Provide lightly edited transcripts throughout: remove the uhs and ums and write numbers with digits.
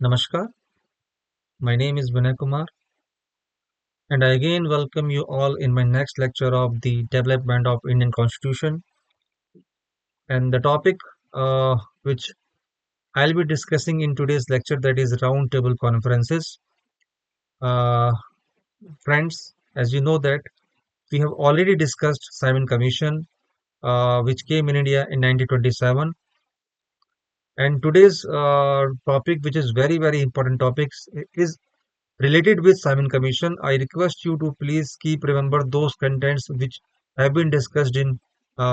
Namaskar, my name is Vinay Kumar, and I again welcome you all in my next lecture of the development of Indian Constitution. And the topic which I'll be discussing in today's lecture that is roundtable conferences. Uh, Friends, as you know that we have already discussed Simon Commission, which came in India in 1927, and today's topic, which is very important topics, is related with Simon Commission. I request you to please keep remember those contents which have been discussed in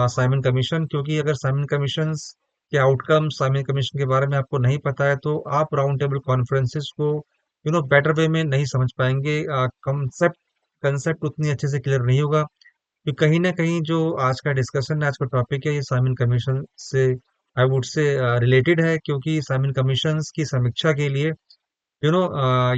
Simon Commission, क्योंकि अगर Simon Commissions के outcome Simon commission के बारे में आपको नहीं पता है तो आप राउंड टेबल कॉन्फ्रेंसेस को बेटर वे में नहीं समझ पाएंगे। कंसेप्ट कंसेप्ट उतनी अच्छे से क्लियर नहीं होगा, कि कहीं ना कहीं जो आज का डिस्कशन है, आज का टॉपिक है, ये साइमन कमीशन से आई वुड से रिलेटेड है, क्योंकि साइमन कमीशंस की समीक्षा के लिए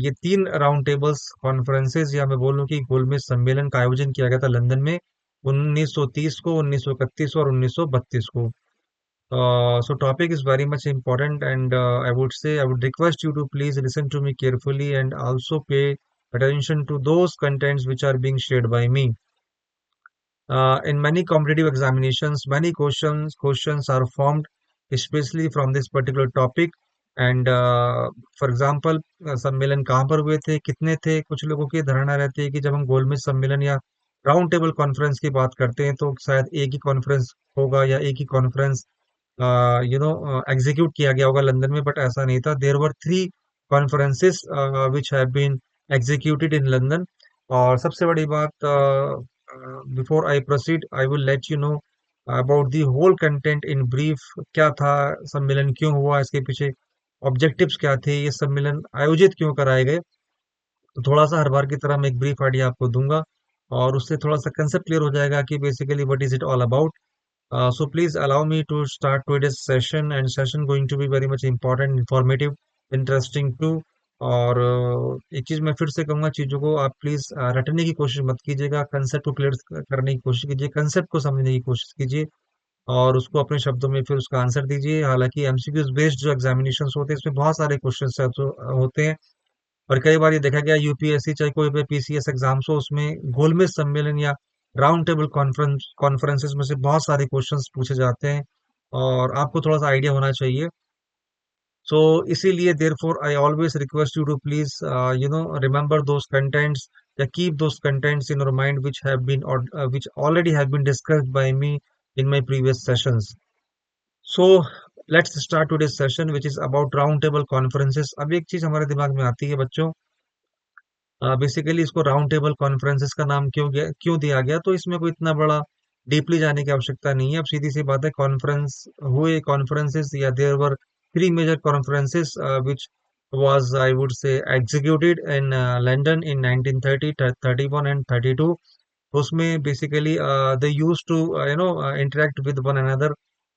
ये तीन राउंड टेबल्स कॉन्फ्रेंसेस या मैं बोलूं कि गोलमेज सम्मेलन का आयोजन किया गया था लंदन में 1930 को, 1931 और 1932 को। So topic is very much important, and I would request you to please listen to me carefully and also pay attention to those contents which are being shared by me. In many competitive examinations, many questions are formed especially from this particular topic. And for example, सम्मेलन कहाँ पर हुए थे, कितने थे? कुछ लोगों की धारणा रहती है कि जब हम गोलमेज सम्मेलन या राउंड टेबल कॉन्फ्रेंस की बात करते हैं तो शायद एक ही कॉन्फ्रेंस होगा या एक ही कॉन्फ्रेंस एग्जीक्यूट किया गया होगा लंदन में, बट ऐसा नहीं था। There were three conferences which have been executed in London. और सबसे बड़ी बात, before I proceed I will let you know about the whole content in brief. क्या था सम्मेलन, क्यों हुआ, इसके पीछे ऑब्जेक्टिव्स क्या थे, ये सम्मेलन आयोजित क्यों कराए गए। तो थोड़ा सा हर बार की तरह मैं एक ब्रीफ आइडिया आपको दूंगा और उससे थोड़ा सा कंसेप्ट क्लियर हो जाएगा कि basically what is it all about. So please allow me to start today's session, and session going to be very much important, informative, interesting too। और एक चीज मैं फिर से कहूंगा, चीजों को आप प्लीज रटने की कोशिश मत कीजिएगा, कंसेप्ट को क्लियर करने की कोशिश कीजिए, कंसेप्ट को समझने की कोशिश कीजिए और उसको अपने शब्दों में फिर उसका आंसर दीजिए। हालांकि एमसीक्यूज बेस्ड जो एग्जामिनेशन होते हैं इसमें बहुत सारे क्वेश्चन होते हैं, और कई बार ये देखा गया यूपीएससी चाहे कोई भी पीसीएस एग्जाम्स हो, उसमें गोलमेज सम्मेलन या राउंड टेबल कॉन्फ्रेंसेस में से बहुत सारे क्वेश्चंस पूछे जाते हैं और आपको थोड़ा सा आइडिया होना चाहिए। सो इसीलिए therefore I always request you to please remember those contents या keep those contents in your mind which already have been discussed by me in my previous sessions. So let's start today's session which is about round table conferences। अब एक चीज हमारे दिमाग में आती है बच्चों, बेसिकली इसको राउंड टेबल कॉन्फ्रेंसेस का नाम क्यों दिया गया, तो इसमें कोई इतना बड़ा डीपली जाने की आवश्यकता नहीं है। अब सीधी सी बात है, कॉन्फ्रेंसेस या there were three major conferences which was I would say executed in London in 1930, 31 and 32। उसमें basically they use to interact with one another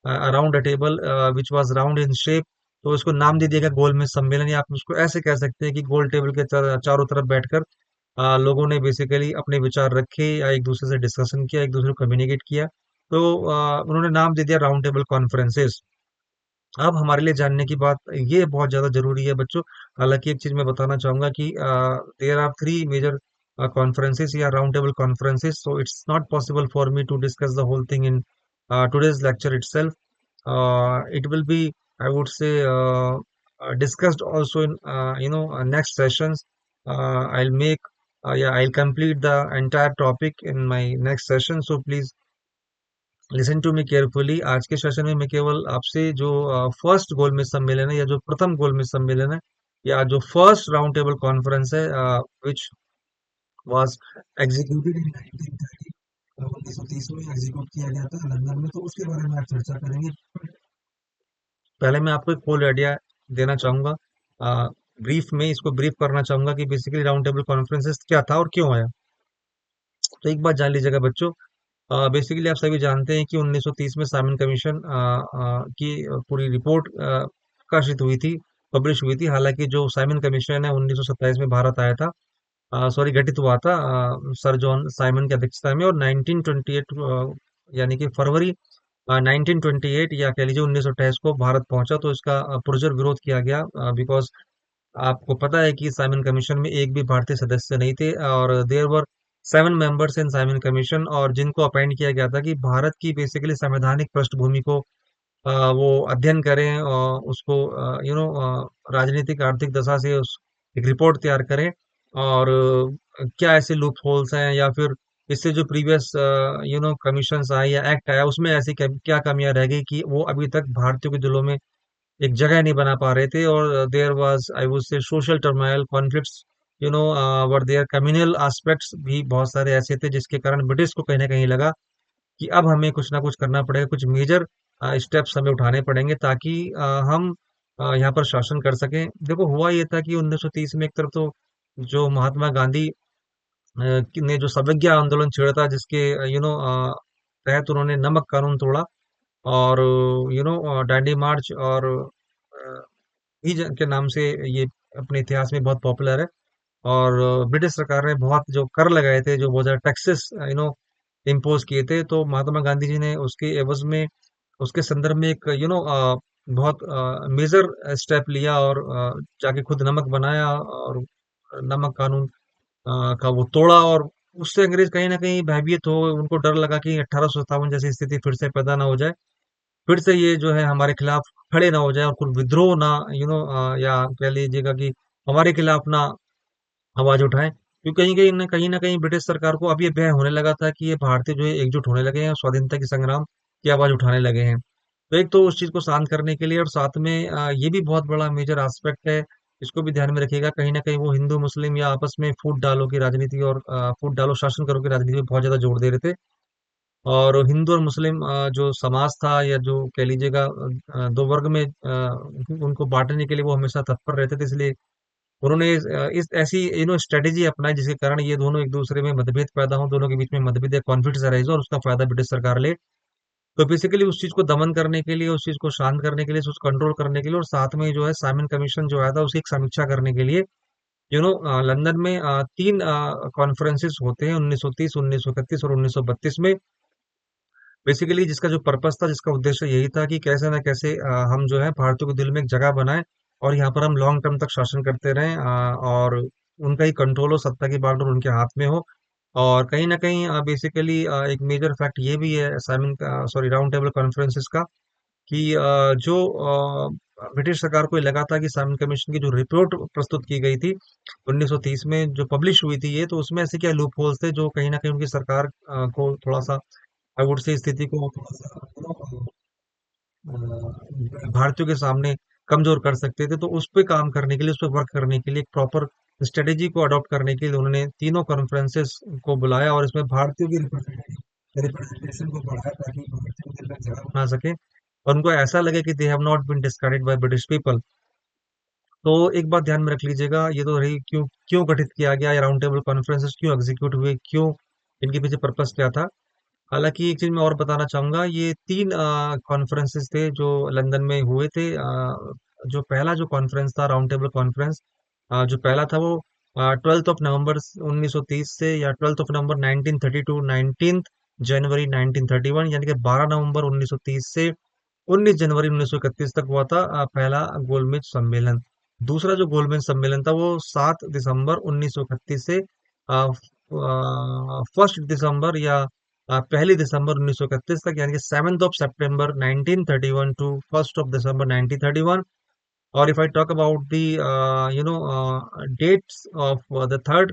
around a table which was round in shape। तो इसको नाम दे दिया गया गोलमेज सम्मेलन, या आप उसको ऐसे कह सकते हैं कि गोल टेबल के चारों तरफ बैठकर लोगों ने बेसिकली अपने विचार रखे या एक दूसरे से डिस्कशन किया, एक दूसरे को कम्युनिकेट किया। तो उन्होंने नाम दे दिया राउंड टेबल कॉन्फ्रेंसेस। अब हमारे लिए जानने की बात ये बहुत ज्यादा जरूरी है बच्चों। हालांकि एक चीज मैं बताना चाहूंगा कि there are three major conferences या round table conferences, so it's not possible for me to discuss the whole thing in today's lecture itself। It will be, I would say, discussed also in next sessions। I'll complete the entire topic in my next session, so please listen to me carefully. आज के session में मैं केवल आपसे जो first गोलमेज सम्मेलन है या जो प्रथम गोलमेज सम्मेलन है या जो फर्स्ट राउंड टेबल कॉन्फ्रेंस है विच वाज एग्जीक्यूटेड इन 1930, 1930 में एग्जीक्यूट किया गया था लंदन में, तो उसके बारे में आज चर्चा करेंगे। पहले मैं आपको एक होल आइडिया देना चाहूंगा, ब्रीफ में इसको ब्रीफ करना चाहूंगा कि बेसिकली राउंड टेबल कॉन्फ्रेंसेस क्या था और क्यों आया। तो एक बात जान लीजिएगा बच्चों, बेसिकली आप सभी जानते हैं कि 1930 में साइमन कमीशन की पूरी रिपोर्ट प्रकाशित हुई थी, पब्लिश हुई थी। हालांकि जो साइमन कमीशन है 1927 में भारत आया था, सॉरी गठित हुआ था सर जॉन साइमन की अध्यक्षता में, और 1928 यानी कि फरवरी 1928 या कह लीजिए 1928 को भारत पहुंचा। तो इसका पुरजोर विरोध किया गया, बिकॉज आपको पता है कि साइमन कमीशन में एक भी भारतीय सदस्य नहीं थे, और there were 7 members in Simon commission, और जिनको अपॉइंट किया गया था कि भारत की बेसिकली संवैधानिक पृष्ठभूमि को वो अध्ययन करें, और उसको राजनीतिक आर्थिक दशा से उस एक रिपोर्ट तैयार करें, और क्या ऐसे लूप होल्स हैं, या फिर इससे जो प्रीवियस कमीशंस आए या एक्ट आया उसमें ऐसी क्या कमियां रह गई कि वो अभी तक भारतीयों के दिलों में एक जगह नहीं बना पा रहे थे, और there was I would say social turmoil conflicts, were there communal aspects भी बहुत सारे ऐसे थे जिसके कारण ब्रिटिश को कहीं ना कहीं लगा कि अब हमें कुछ ना कुछ करना पड़ेगा, कुछ मेजर स्टेप्स हमें उठाने पड़ेंगे ताकि हम यहाँ पर शासन कर सकें। देखो, हुआ ये था कि 1930 में एक तरफ तो जो महात्मा गांधी ने जो सवैज्ञा आंदोलन छेड़ा था, जिसके तहत उन्होंने नमक कानून तोड़ा, और डांडी मार्च और ही के नाम से ये अपने इतिहास में बहुत पॉपुलर है। और ब्रिटिश सरकार ने बहुत जो कर लगाए थे, जो बहुत ज्यादा टैक्सेस इम्पोज किए थे, तो महात्मा गांधी जी ने उसके एवज में, उसके संदर्भ में एक बहुत मेजर स्टेप लिया, और जाके खुद नमक बनाया, और नमक कानून का वो तोड़ा, और उससे अंग्रेज कहीं ना कहीं भयभीत हो, उनको डर लगा कि 1857 जैसी स्थिति फिर से पैदा ना हो जाए, फिर से ये जो है हमारे खिलाफ खड़े ना हो जाए, और कुछ विद्रोह ना, या कह लीजिएगा कि हमारे खिलाफ ना आवाज उठाएं, क्योंकि कहीं ना कहीं ब्रिटिश सरकार को अब ये भय होने लगा था कि ये भारतीय जो है एकजुट होने लगे हैं, और स्वाधीनता की संग्राम की आवाज उठाने लगे हैं। तो एक तो उस चीज को शांत करने के लिए, और साथ में ये भी बहुत बड़ा मेजर एस्पेक्ट है, इसको भी ध्यान में रखिएगा, कहीं ना कहीं वो हिंदू मुस्लिम या आपस में फूट डालो की राजनीति, और फूट डालो शासन करो की राजनीति में बहुत ज्यादा जोर दे रहे थे, और हिंदू और मुस्लिम जो समाज था, या जो कह लीजिएगा दो वर्ग में उनको बांटने के लिए वो हमेशा तत्पर रहते थे, इसलिए उन्होंने इस ऐसी स्ट्रेटेजी अपनाई जिसके कारण ये दोनों एक दूसरे में मतभेद पैदा हो, दोनों के बीच में मतभेद या कॉन्फ्लिक्ट अराइज हो, और उसका फायदा ब्रिटिश सरकार ले। तो बेसिकली उस चीज को दमन करने के लिए, उस चीज को शांत करने के लिए, उसको कंट्रोल करने के लिए, और साथ में जो है साइमन कमीशन जो आया था उसकी एक समीक्षा करने के लिए, लंदन में 3 कॉन्फ्रेंसेस होते हैं, 1930, 1931 और 1932 में। बेसिकली जिसका जो पर्पस था, जिसका उद्देश्य यही था कि कैसे ना कैसे हम जो है भारतीयों के दिल में एक जगह बनाएं, और यहाँ पर हम लॉन्ग टर्म तक शासन करते रहें, और उनका ही कंट्रोल हो, सत्ता की बागडोर उनके हाथ में हो। और कहीं ना कहीं बेसिकली एक मेजर फैक्ट ये भी है Simon sorry round table conferences का, कि जो ब्रिटिश सरकार को ये लगा था कि साइमन कमीशन की जो रिपोर्ट प्रस्तुत की गई थी 1930 में, जो पब्लिश हुई थी, ये तो उसमें ऐसे क्या लूप होल्स थे जो कहीं ना कहीं उनकी सरकार को थोड़ा सा, आई वुड से, स्थिति को थोड़ा सा भारतीयों के सामने कमजोर कर सकते थे। तो उस पे काम करने के लिए, उस पे वर्क करने के लिए, एक प्रॉपर स्ट्रेटेजी को अडॉप्ट करने के लिए उन्होंने तीनों कॉन्फ्रेंसेस को बुलाया, और इसमें भारतीयों की रिप्रेजेंटेशन को बढ़ाया ताकि भारतीयों के लिए जगह बना सके, और उनको ऐसा लगे कि they have not been discarded by British people. तो एक बात ध्यान में रख लीजिएगा, ये तो रही क्यों क्यों गठित किया गया, या राउंड टेबल कॉन्फ्रेंसेस क्यों एग्जीक्यूट हुए, क्यों, इनके पीछे पर्पस क्या था। हालांकि एक चीज मैं और बताना चाहूंगा, ये 3 कॉन्फ्रेंसेस थे जो लंदन में हुए थे। जो पहला जो कॉन्फ्रेंस था, राउंड टेबल कॉन्फ्रेंस, जो पहला था वो 12 नवंबर 1930 से, या 12 नवंबर 1932, 19 जनवरी 1931, यानी कि 12 नवंबर 1930 से 19 जनवरी 1931 तक हुआ था पहला गोलमेज सम्मेलन। दूसरा जो गोलमेज सम्मेलन था वो 7 दिसंबर 1931 से 1 दिसंबर, या 1 दिसंबर 1931 तक, यानी कि 7 सितंबर 1931 टू 1 दिसंबर 1931। और if I talk about the dates of the third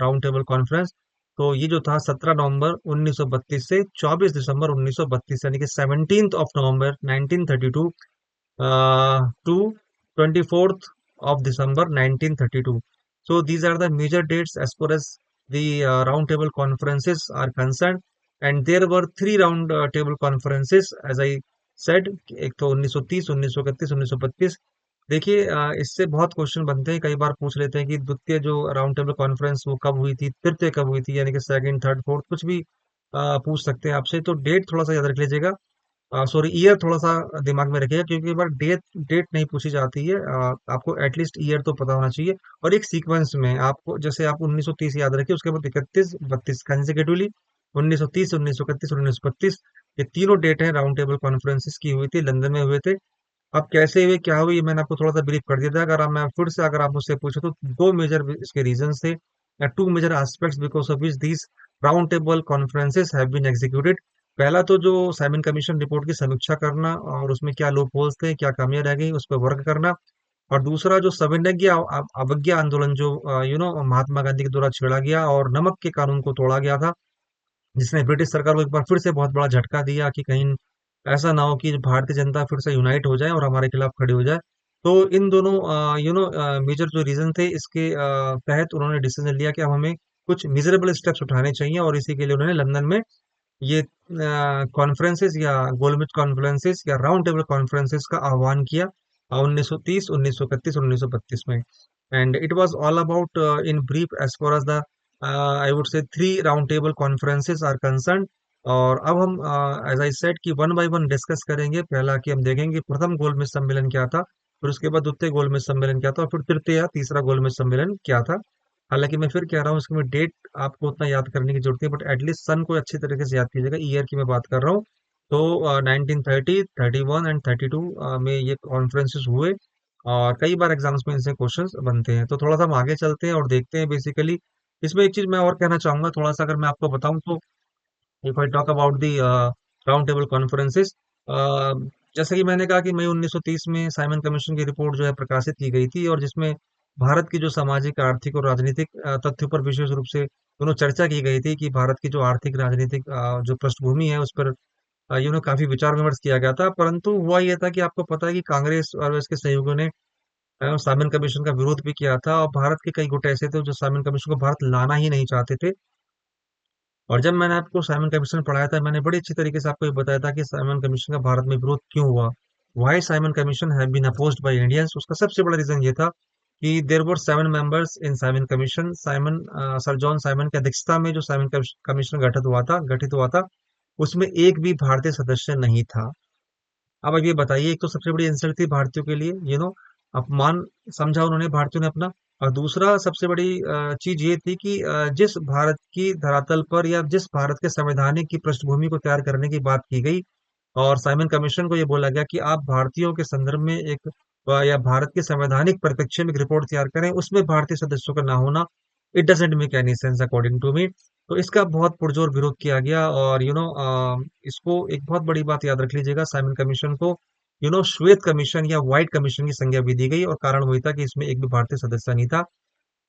round table conference, तो ये जो था 17 नवंबर 1932 से 24 दिसंबर 1932, यानी कि 17 नवंबर 1932 to 24 December 1932. So these are the major dates as far as the round table conferences are concerned. And there were three round table conferences, as I said, एक तो 1930, 1931, 1932। देखिए, इससे बहुत क्वेश्चन बनते हैं, कई बार पूछ लेते हैं कि द्वितीय जो राउंड टेबल कॉन्फ्रेंस वो कब हुई थी, तृतीय कब हुई थी, यानी कि सेकंड, थर्ड, फोर्थ, कुछ भी पूछ सकते हैं आपसे। तो डेट थोड़ा सा याद रख लीजिएगा, सॉरी ईयर थोड़ा सा दिमाग में रखिएगा, क्योंकि एक बार डेट डेट नहीं पूछी जाती है, आपको एटलीस्ट ईयर तो पता होना चाहिए। और एक सीक्वेंस में आपको, जैसे आप 1930 याद रखिए, उसके बाद 31, 32 कंसेक्यूटिवली, 1930, 1931 और 1932, ये तीनों डेट हैं राउंड टेबल कॉन्फ्रेंसिस की हुई थी, लंदन में हुए थे। अब कैसे हुए क्या हुई ये मैंने आपको थोड़ा सा ब्रीफ कर दिया था। अगर आप मुझसे पूछो तो दो मेजर इसके रीजंस थे, या two major aspects because of which these round table conferences have been executed. पहला तो जो साइमन कमीशन रिपोर्ट की समीक्षा करना और उसमें क्या लूप होल्स थे, क्या कमियां रह गई, उस पर वर्क करना। और दूसरा जो सविनय अवज्ञा आंदोलन जो महात्मा गांधी के द्वारा छेड़ा गया और नमक के कानून को तोड़ा गया था, जिसने ब्रिटिश सरकार को एक बार फिर से बहुत बड़ा झटका दिया कि कहीं ऐसा ना हो कि भारतीय जनता फिर से यूनाइट हो जाए और हमारे खिलाफ खड़ी हो जाए। तो इन दोनों मेजर जो रीजन थे इसके तहत उन्होंने डिसीजन लिया कि अब हमें कुछ मिजरेबल स्टेप्स उठाने चाहिए, और इसी के लिए उन्होंने लंदन में ये कॉन्फ्रेंसेस या गोलमेज कॉन्फ्रेंसेस या राउंड टेबल कॉन्फ्रेंसेस का आह्वान किया 1930, 1931 और 1932 में। And it was all about in brief as far as the I would say three round table conferences are concern. और अब हम एज आई सेड कि वन बाय वन डिस्कस करेंगे। पहला कि हम देखेंगे प्रथम गोलमेज सम्मेलन क्या था, फिर उसके बाद द्वितीय गोलमेज सम्मेलन क्या था, और फिर तृतीय या तीसरा गोलमेज सम्मेलन क्या था। हालांकि मैं फिर कह रहा हूँ इसमें डेट आपको उतना याद करने की जरूरत है, बट एटलीस्ट सन को अच्छी तरीके से याद कीजिएगा, ईयर की मैं बात कर रहा हूँ। तो 1930, 31 एंड 32 में ये कॉन्फ्रेंसेस हुए, और कई बार एग्जाम्स में इनसे क्वेश्चंस बनते हैं। तो थोड़ा सा हम आगे चलते हैं और देखते हैं बेसिकली। इसमें एक चीज मैं और कहना चाहूंगा थोड़ा सा, अगर मैं आपको बताऊं तो if I talk about the round table conferences, जैसे कि मैंने कहा कि मई 1930 में साइमन कमीशन की रिपोर्ट जो है प्रकाशित की गई थी, और जिसमें भारत की जो सामाजिक, आर्थिक और राजनीतिक तथ्यों पर विशेष रूप से दोनों चर्चा की गई थी कि भारत की जो आर्थिक राजनीतिक जो पृष्ठभूमि है उस पर काफी विचार विमर्श किया गया था। परंतु हुआ यह था कि आपको पता है कि कांग्रेस और इसके सहयोगियों ने साइमन कमीशन का विरोध भी किया था, और भारत के कई गुट ऐसे थे जो साइमन कमीशन को भारत लाना ही नहीं चाहते थे। और जब मैंने आपको साइमन कमीशन पढ़ाया था, मैंने बड़ी अच्छी तरीके से आपको ये बताया था कि साइमन कमीशन का भारत में विरोध क्यों हुआ, why Simon commission have been opposed by Indians. उसका सबसे बड़ा रीजन ये था कि there were 7 members in Simon commission. Sir John Simon की अध्यक्षता में जो साइमन कमीशन गठित हुआ था, उसमें एक भी भारतीय सदस्य नहीं था। अब ये बताइए, एक तो सबसे बड़ी इंसल्ट थी भारतीयों के लिए, अपमान समझा उन्होंने भारतीयों ने अपना। और दूसरा सबसे बड़ी चीज ये थी कि जिस भारत की धरातल पर या जिस भारत के संवैधानिक की पृष्ठभूमि को तैयार करने की बात की गई, और साइमन कमीशन को ये बोला गया कि आप भारतीयों के संदर्भ में एक या भारत के संवैधानिक परिप्रेक्ष्य में एक रिपोर्ट तैयार करें, उसमें भारतीय सदस्यों का ना होना, it doesn't make any sense according to me. तो इसका बहुत पुरजोर विरोध किया गया, और इसको एक बहुत बड़ी बात याद रख लीजिएगा, साइमन कमीशन को श्वेत कमीशन या व्हाइट कमीशन की संज्ञा भी दी गई, और कारण वही था कि इसमें एक भी भारतीय सदस्य नहीं था।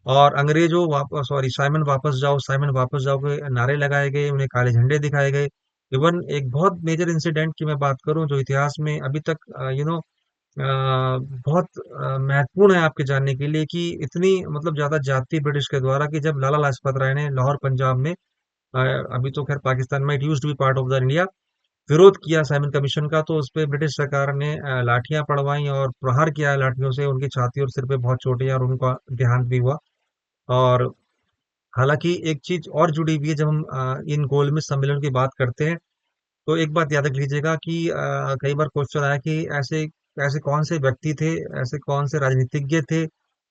और अंग्रेजों वापस, सॉरी, साइमन वापस जाओ के नारे लगाए गए, उन्हें काले झंडे दिखाए गए। इवन एक बहुत मेजर इंसिडेंट की मैं बात करूं जो इतिहास में अभी तक बहुत महत्वपूर्ण है आपके जानने के लिए, कि इतनी मतलब ज्यादा जाति ब्रिटिश के द्वारा, कि जब लाला लाजपत राय ने लाहौर पंजाब में, अभी तो खैर पाकिस्तान में, it used to be part of the India, विरोध किया साइमन कमीशन का, तो उस पे ब्रिटिश सरकार ने लाठियां पड़वाई और प्रहार किया लाठियों से उनकी छाती और सिर पे बहुत चोटें आई, और उनका देहांत भी हुआ। और हालांकि एक चीज और जुड़ी हुई है, जब हम इन गोलमेज सम्मेलन की बात करते हैं, तो एक बात याद रख लीजिएगा कि कई बार क्वेश्चन आया कि ऐसे ऐसे कौन से व्यक्ति थे, ऐसे कौन से राजनीतिज्ञ थे,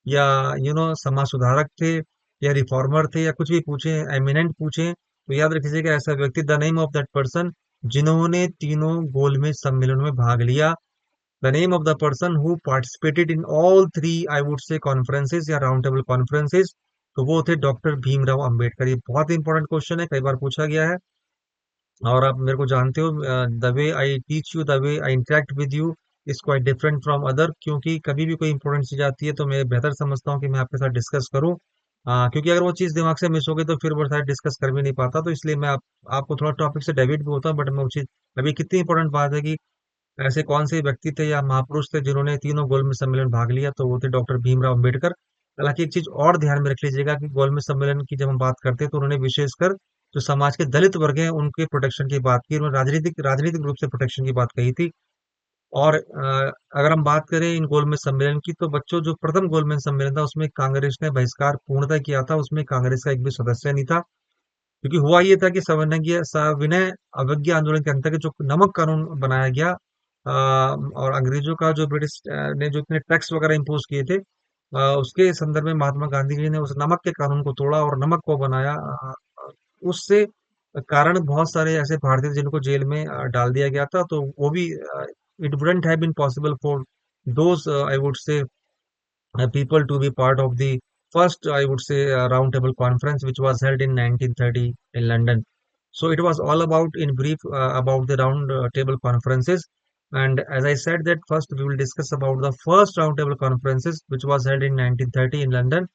या समाज सुधारक थे, या रिफॉर्मर थे, या कुछ भी पूछे, एमिनेंट पूछे, तो याद रख लीजिएगा ऐसा व्यक्ति, the name of that person, जिन्होंने तीनों गोलमेज सम्मेलन में भाग लिया, the name of the person who participated in all three, I would से, कॉन्फ्रेंसेस या राउंड टेबल कॉन्फ्रेंसेस, तो वो थे डॉक्टर भीमराव अंबेडकर। ये बहुत इंपॉर्टेंट क्वेश्चन है, कई बार पूछा गया है। और आप मेरे को जानते हो, the way I teach you, the way I interact with you is quite different from other, क्योंकि कभी भी कोई इंपॉर्टेंट चीज आती है तो मैं बेहतर समझता हूँ कि मैं आपके साथ डिस्कस करूँ। क्योंकि अगर वो चीज दिमाग से मिस हो गई तो फिर वो शायद डिस्कस कर भी नहीं पाता, तो इसलिए मैं आपको थोड़ा टॉपिक से डेविएट भी होता हूँ, बट मैं वो चीज, अभी कितनी इंपॉर्टेंट बात है कि ऐसे कौन से व्यक्ति थे या महापुरुष थे जिन्होंने तीनों गोलमेज सम्मेलन में भाग लिया, तो वो थे डॉक्टर भीमराव अम्बेडकर। हालांकि एक चीज और ध्यान में रख लीजिएगा कि गोलमेज सम्मेलन की जब हम बात करते हैं तो उन्होंने विशेषकर जो समाज के दलित वर्ग हैं उनके प्रोटेक्शन की बात की, उन्होंने राजनीतिक राजनीतिक रूप से प्रोटेक्शन की बात कही थी। और अगर हम बात करें इन गोलमेज सम्मेलन की, तो बच्चों, जो प्रथम गोलमेज सम्मेलन था उसमें कांग्रेस ने बहिष्कार पूर्णतः किया था, उसमें कांग्रेस का एक भी सदस्य नहीं था। क्योंकि हुआ ये था कि सविनय अवज्ञा आंदोलन के अंतर्गत जो नमक कानून बनाया गया, और अंग्रेजों का जो ब्रिटिश ने जो इतने टैक्स वगैरह इम्पोज किए थे, उसके संदर्भ में महात्मा गांधी जी ने उस नमक के कानून को तोड़ा और नमक को बनाया। उससे कारण बहुत सारे ऐसे भारतीय थे जिनको जेल में डाल दिया गया था, तो वो भी it wouldn't have been possible for those, I would say, people to be part of the first, I would say, roundtable conference, which was held in 1930 in London. So it was all about, in brief, about the round table conferences. And as I said, that first we will discuss about the first roundtable conferences, which was held in 1930 in London.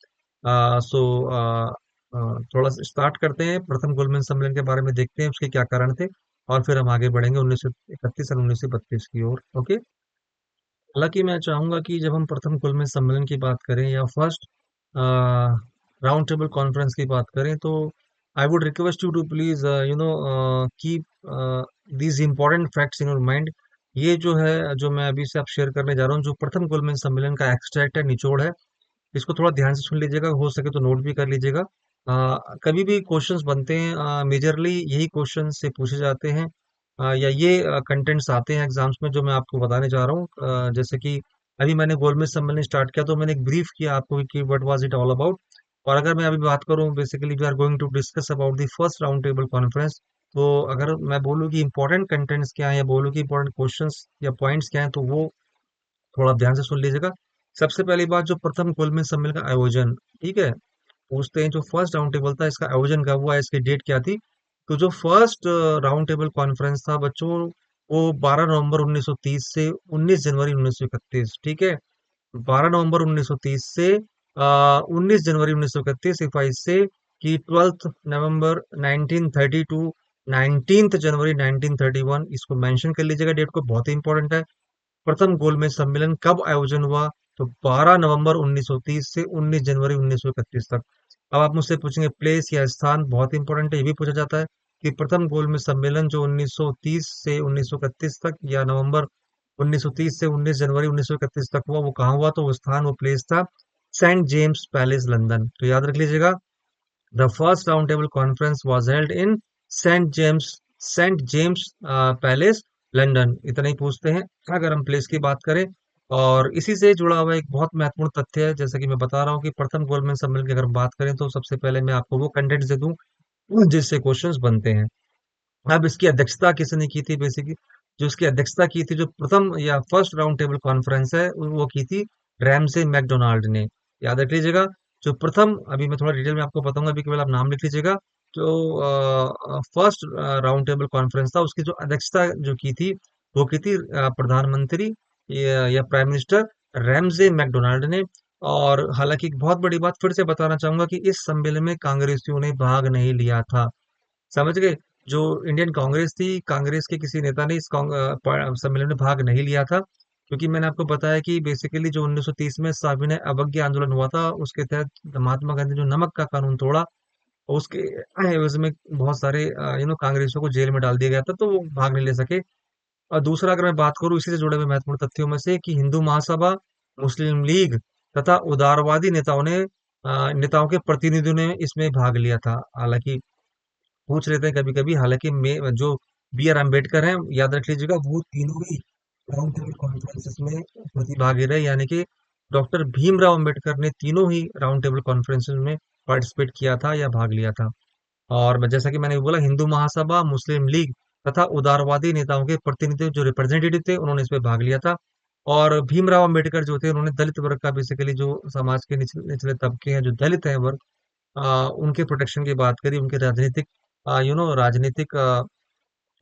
थोड़ा सा start करते हैं, प्रथम गोलमेज सम्मेलन के बारे में देखते हैं उसके क्या कारण थे, और फिर हम आगे बढ़ेंगे 1931 और 1932 की ओर। ओके। हालांकि मैं चाहूंगा कि जब हम प्रथम गोलमेज सम्मेलन की बात करें या फर्स्ट राउंड टेबल कॉन्फ्रेंस की बात करें, तो I would request you to please keep these important facts in your mind. ये जो है, जो मैं अभी से आप शेयर करने जा रहा हूँ, जो प्रथम गोलमेज सम्मेलन का एक्सट्रैक्ट है, निचोड़ है, इसको थोड़ा ध्यान से सुन लीजिएगा, हो सके तो नोट भी कर लीजिएगा। कभी भी क्वेश्चंस बनते हैं, मेजरली यही क्वेश्चन से पूछे जाते हैं, या ये कंटेंट्स आते हैं एग्जाम्स में, जो मैं आपको बताने जा रहा हूँ। जैसे कि अभी मैंने गोलमेज सम्मेलन स्टार्ट किया, तो मैंने एक ब्रीफ किया आपको कि what was it all about. और अगर मैं अभी बात करूँ, basically we are going to discuss about the first round table conference. तो अगर मैं बोलूँ कि इंपॉर्टेंट कंटेंट्स क्या है, या बोलूँ कि इंपॉर्टेंट क्वेश्चंस या पॉइंट्स क्या है, तो वो थोड़ा ध्यान से सुन लीजिएगा। सबसे पहली बात, जो प्रथम गोलमेज सम्मेलन का आयोजन, ठीक है, पूछते हैं जो फर्स्ट राउंड टेबल था, इसका आयोजन कब हुआ, इसकी डेट क्या थी। तो जो फर्स्ट राउंड टेबल कॉन्फ्रेंस था बच्चों, वो 12 नवंबर 1930 से 19 जनवरी 1931, ठीक है। 12 नवंबर 1930 से 19 जनवरी 1931, इफ आई से कि 12 नवंबर 1930 टू 19 जनवरी 1931, इसको मेंशन कर लीजिएगा, डेट को, बहुत ही इंपॉर्टेंट है। प्रथम गोलमेज सम्मेलन कब आयोजन हुआ, तो 12 नवंबर 1930 से 19 जनवरी 1931 तक। अब आप मुझसे पूछेंगे प्लेस या स्थान, बहुत इंपॉर्टेंट है, ये भी पूछा जाता है कि प्रथम गोलमेज सम्मेलन जो 1930 से 1931 तक, या नवंबर 1930 से 19 जनवरी 1931 तक हुआ, वो कहाँ हुआ, तो वो स्थान, वो प्लेस था सेंट जेम्स पैलेस, लंदन। तो याद रख लीजिएगा, the first round table conference was held in Saint James Palace, London. इतना ही पूछते हैं अगर हम प्लेस की बात करें। और इसी से जुड़ा हुआ एक बहुत महत्वपूर्ण तथ्य है, जैसे कि मैं बता रहा हूँ कि प्रथम गोलमेज सम्मेलन की अगर हम बात करें, तो सबसे पहले मैं आपको वो कंटेंट दे दूं जिससे क्वेश्चंस बनते हैं। अब इसकी अध्यक्षता किसने की थी, बेसिकली जो इसकी अध्यक्षता की थी, जो प्रथम या फर्स्ट राउंड टेबल कॉन्फ्रेंस है, वो की थी रैमसे मैकडोनाल्ड ने। याद रख लीजिएगा, जो प्रथम, अभी मैं थोड़ा डिटेल में आपको बताऊंगा, अभी केवल आप नाम लिख लीजिएगा। जो फर्स्ट राउंड टेबल कॉन्फ्रेंस था, उसकी जो अध्यक्षता जो की थी, वो की थी प्रधानमंत्री या प्राइम मिनिस्टर रैमजे मैकडोनाल्ड ने। और हालांकि एक बहुत बड़ी बात फिर से बताना चाहूंगा कि इस सम्मेलन में कांग्रेसियों ने भाग नहीं लिया था, समझ गए। जो इंडियन कांग्रेस थी, कांग्रेस के किसी नेता ने इस सम्मेलन में भाग नहीं लिया था, क्योंकि मैंने आपको बताया कि बेसिकली जो 1930 में साविनय अवज्ञा आंदोलन हुआ था, उसके तहत महात्मा गांधी जो नमक का कानून तोड़ा, उसके एवज में बहुत सारे कांग्रेसियों को जेल में डाल दिया गया था, तो वो भाग नहीं ले सके। और दूसरा, अगर मैं बात करूं इसी से जुड़े हुए महत्वपूर्ण तथ्यों में से, कि हिंदू महासभा, मुस्लिम लीग तथा उदारवादी नेताओं के प्रतिनिधियों ने इसमें भाग लिया था। हालांकि पूछ लेते हैं कभी कभी, हालांकि जो बी आर अम्बेडकर हैं, याद रख लीजिएगा, वो तीनों ही राउंड टेबल कॉन्फ्रेंसेस में प्रतिभागी रहे, यानी कि डॉक्टर भीमराव अम्बेडकर ने तीनों ही राउंड टेबल कॉन्फ्रेंसेस में पार्टिसिपेट किया था या भाग लिया था। और जैसा कि मैंने बोला, हिंदू महासभा, मुस्लिम लीग तथा उदारवादी नेताओं के प्रतिनिधि जो रिप्रेजेंटेटिव थे, उन्होंने इसमें भाग लिया था। और भीमराव अम्बेडकर जो थे, उन्होंने दलित वर्ग का, बेसिकली जो समाज के निचले निचले तबके हैं, जो दलित है वर्ग, उनके प्रोटेक्शन की बात करी, उनके राजनीतिक राजनीतिक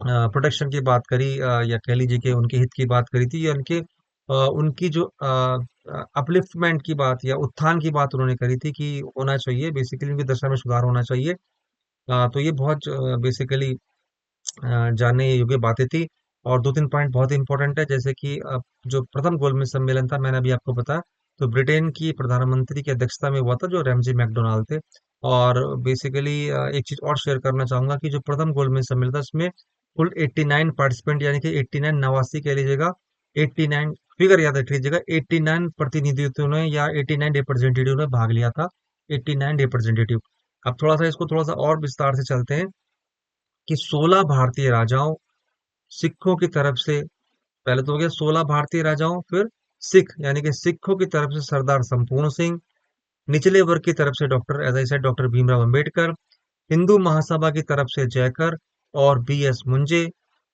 प्रोटेक्शन की बात करी, या कह लीजिए कि उनके हित की बात करी थी, या उनकी जो अपलिफ्टमेंट की बात या उत्थान की बात उन्होंने करी थी, कि होना चाहिए, बेसिकली उनकी दशा में सुधार होना चाहिए। तो ये बहुत बेसिकली जानने योग्य बातें थी। और दो तीन पॉइंट बहुत इंपॉर्टेंट है, जैसे कि जो प्रथम गोलमेज सम्मेलन था, मैंने अभी आपको बताया, तो ब्रिटेन की प्रधानमंत्री की अध्यक्षता में हुआ था, जो रैमजी मैकडोनाल्ड थे। और बेसिकली एक चीज और शेयर करना चाहूंगा कि जो प्रथम गोलमेज सम्मेलन था, इसमें कुल 89 पार्टिसिपेंट, यानी कि 89 नवासी कह लीजिएगा, 89 फिगर याद रख लीजिएगा, 89 प्रतिनिधित्व ने या 89 रिप्रेजेंटेटिव ने भाग लिया था, 89 रिप्रेजेंटेटिव। अब थोड़ा सा इसको थोड़ा सा और विस्तार से चलते हैं, कि 16 भारतीय राजाओं, सिखों की तरफ से, पहले तो हो गया 16 भारतीय राजाओं, फिर सिख, यानी कि सिखों की तरफ से सरदार संपूर्ण सिंह, निचले वर्ग की तरफ से doctor, as I said, doctor Bhimrao Ambedkar, Hindu Mahasabha की तरफ से जयकर और बी एस मुंजे,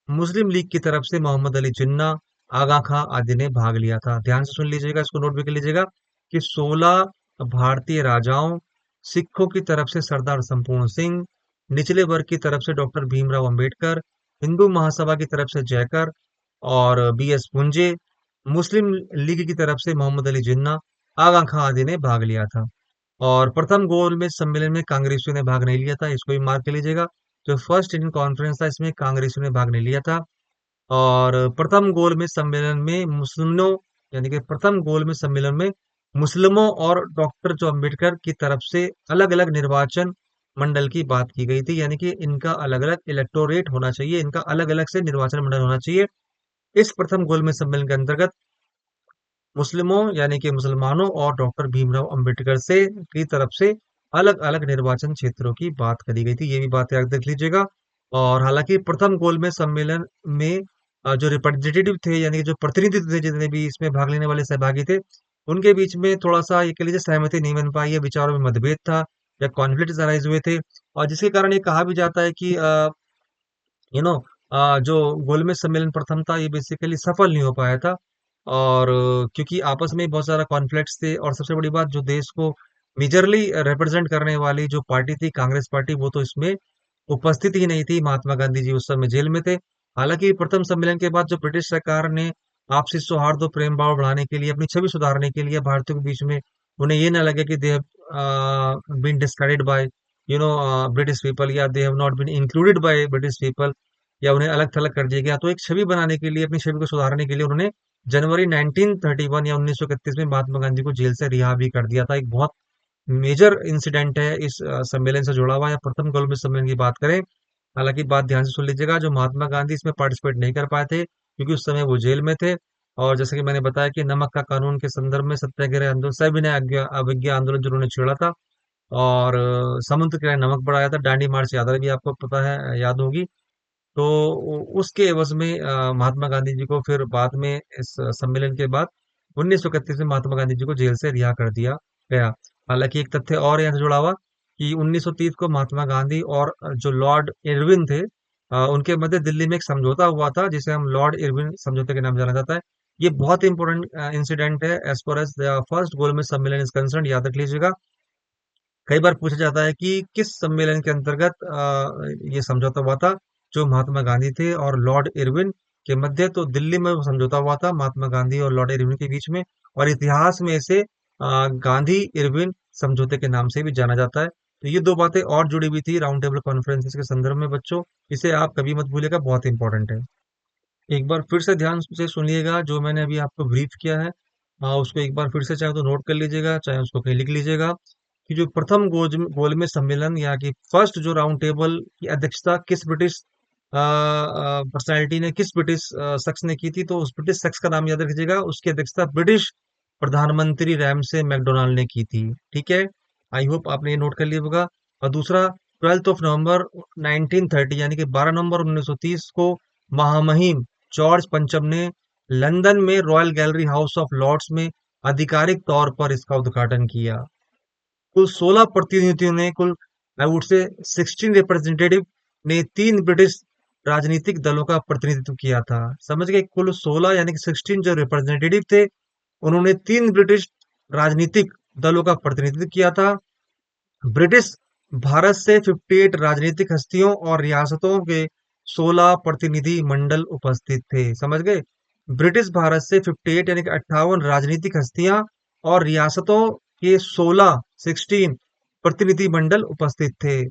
मुस्लिम लीग की तरफ से मोहम्मद अली जिन्ना, आगा खां आदि ने भाग लिया था। ध्यान से सुन लीजिएगा, इसको नोट भी कर लीजिएगा कि 16 भारतीय राजाओं, सिखों की तरफ से सरदार संपूर्ण सिंह, निचले वर्ग की तरफ से डॉक्टर भीमराव अंबेडकर, हिंदू महासभा की तरफ से जयकर और बी.एस. पुंजे, मुस्लिम लीग की तरफ से मोहम्मद अली जिन्ना, आगा खां आदि ने भाग लिया था। और प्रथम गोलमेज सम्मेलन में कांग्रेसियों ने भाग नहीं लिया था, इसको भी मार्क कर लीजिएगा। जो फर्स्ट इंडियन कॉन्फ्रेंस था, इसमें कांग्रेसियों ने भाग नहीं लिया था। और प्रथम गोलमेज सम्मेलन में मुस्लिमों, यानी कि प्रथम गोलमेज सम्मेलन में मुस्लिमों और डॉक्टर जो अम्बेडकर की तरफ से अलग अलग निर्वाचन मंडल की बात की गई थी, यानी कि इनका अलग अलग इलेक्टोरेट होना चाहिए, इनका अलग अलग से निर्वाचन मंडल होना चाहिए। इस प्रथम गोलमेज सम्मेलन के अंतर्गत मुस्लिमों, यानी कि मुसलमानों और डॉक्टर भीमराव अंबेडकर से की तरफ से अलग अलग निर्वाचन क्षेत्रों की बात करी गई थी, ये भी बात याद रख लीजिएगा। और हालांकि प्रथम गोलमेज सम्मेलन में जो रिप्रेजेंटेटिव थे, यानी कि जो प्रतिनिधि थे, जितने भी इसमें भाग लेने वाले सहभागी थे, उनके बीच में थोड़ा सा ये कह लीजिए सहमति नहीं बन पाई है, विचारों में मतभेद था या कॉन्फ्लिक्ट अराइज हुए थे। और जिसके कारण ये कहा भी जाता है कि यू नो जो गोलमेज सम्मेलन प्रथम था, ये बेसिकली सफल नहीं हो पाया था। और क्योंकि आपस में बहुत सारा कॉन्फ्लिक्ट्स थे, और सबसे बड़ी बात, जो देश को मेजरली रिप्रेजेंट करने वाली जो पार्टी थी, कांग्रेस पार्टी, वो तो इसमें उपस्थित ही नहीं थी। महात्मा गांधी जी उस समय जेल में थे। हालांकि प्रथम सम्मेलन के बाद जो ब्रिटिश सरकार ने आपसी सौहार्द और प्रेम भाव बढ़ाने के लिए, अपनी छवि सुधारने के लिए भारतीयों के बीच में, उन्हें ये ना लगे कि they have been discarded by British people, या they have not been included by British people, या उन्हें अलग थलग कर दिया गया, तो एक छवि बनाने के लिए, अपनी छवि को सुधारने के लिए, उन्होंने जनवरी 1931 या 1931 में महात्मा गांधी को जेल से रिहा भी कर दिया था। एक बहुत मेजर इंसिडेंट है इस सम्मेलन से जुड़ा हुआ, या प्रथम गोलमेज सम्मेलन की बात करें। हालांकि बात ध्यान से सुन लीजिएगा, जो महात्मा गांधी इसमें पार्टिसिपेट नहीं कर पाए थे क्योंकि उस समय वो जेल में थे। और जैसे कि मैंने बताया कि नमक का कानून के संदर्भ में सत्याग्रह आंदोलन, सविनय अवज्ञा आंदोलन जो उन्होंने छेड़ा था, और समुद्र किनारे नमक बढ़ाया था, दांडी मार्च यात्रा भी आपको पता है, याद होगी। तो उसके एवज में महात्मा गांधी जी को फिर बाद में, इस सम्मेलन के बाद 1931 में महात्मा गांधी जी को जेल से रिहा कर दिया गया। हालांकि एक तथ्य और यहाँ से जुड़ा हुआ कि 1930 को महात्मा गांधी और जो लॉर्ड इरविन थे, उनके मध्य दिल्ली में एक समझौता हुआ था, जिसे हम लॉर्ड इरविन समझौते के नाम जाना जाता है। ये बहुत इंपॉर्टेंट इंसिडेंट है as far as the first गोलमेज सम्मेलन इज कंसर्न, याद रख लीजिएगा। कई बार पूछा जाता है कि किस सम्मेलन के अंतर्गत ये समझौता हुआ था, जो महात्मा गांधी थे और लॉर्ड इरविन के मध्य। तो दिल्ली में वो समझौता हुआ था महात्मा गांधी और लॉर्ड इरविन के बीच में, और इतिहास में इसे गांधी इरविन समझौते के नाम से भी जाना जाता है। तो ये दो बातें और जुड़ी हुई थी राउंड टेबल कॉन्फ्रेंसेस के संदर्भ में बच्चों, इसे आप कभी मत भूलिएगा, बहुत इंपॉर्टेंट है। एक बार फिर से ध्यान से सुनिएगा, जो मैंने अभी आपको ब्रीफ किया है, उसको एक बार फिर से चाहे तो नोट कर लीजिएगा, चाहे उसको कहीं लिख लीजिएगा, कि जो प्रथम गोलमेज सम्मेलन, या कि फर्स्ट जो राउंड टेबल की अध्यक्षता किस ब्रिटिश पर्सनैलिटी ने, किस ब्रिटिश शख्स ने की थी, तो उस ब्रिटिश शख्स का नाम याद रखिएगा। उसकी अध्यक्षता ब्रिटिश प्रधानमंत्री रैमसे मैकडोनाल्ड ने की थी। ठीक है, आई होप आपने ये नोट कर लिया होगा। और दूसरा, 12 नवंबर 1930, यानी कि 12 नवंबर 1930 को महामहिम जॉर्ज पंचम ने लंदन में Royal Gallery House of Lords में आधिकारिक तौर पर इसका उद्घाटन किया। कुल 16 प्रतिनिधियों ने, कुल आई वुड से 16 रिप्रेजेंटेटिव ने, तीन ब्रिटिश राजनीतिक दलों का प्रतिनिधित्व किया था। समझ गए, कुल 16 यानी कि 16 जो रिप्रेजेंटेटिव थे, उन्होंने तीन ब्रिटिश राजनीतिक दलों का प्रतिनिधित्व किया था। ब्रिटिश भारत से 58 राजनीतिक हस्तियों और रियासतों के 16 प्रतिनिधि मंडल उपस्थित थे। समझ गए, ब्रिटिश भारत से 58 यानी कि 58 राजनीतिक हस्तियां और रियासतों के 16 प्रतिनिधि मंडल उपस्थित थे।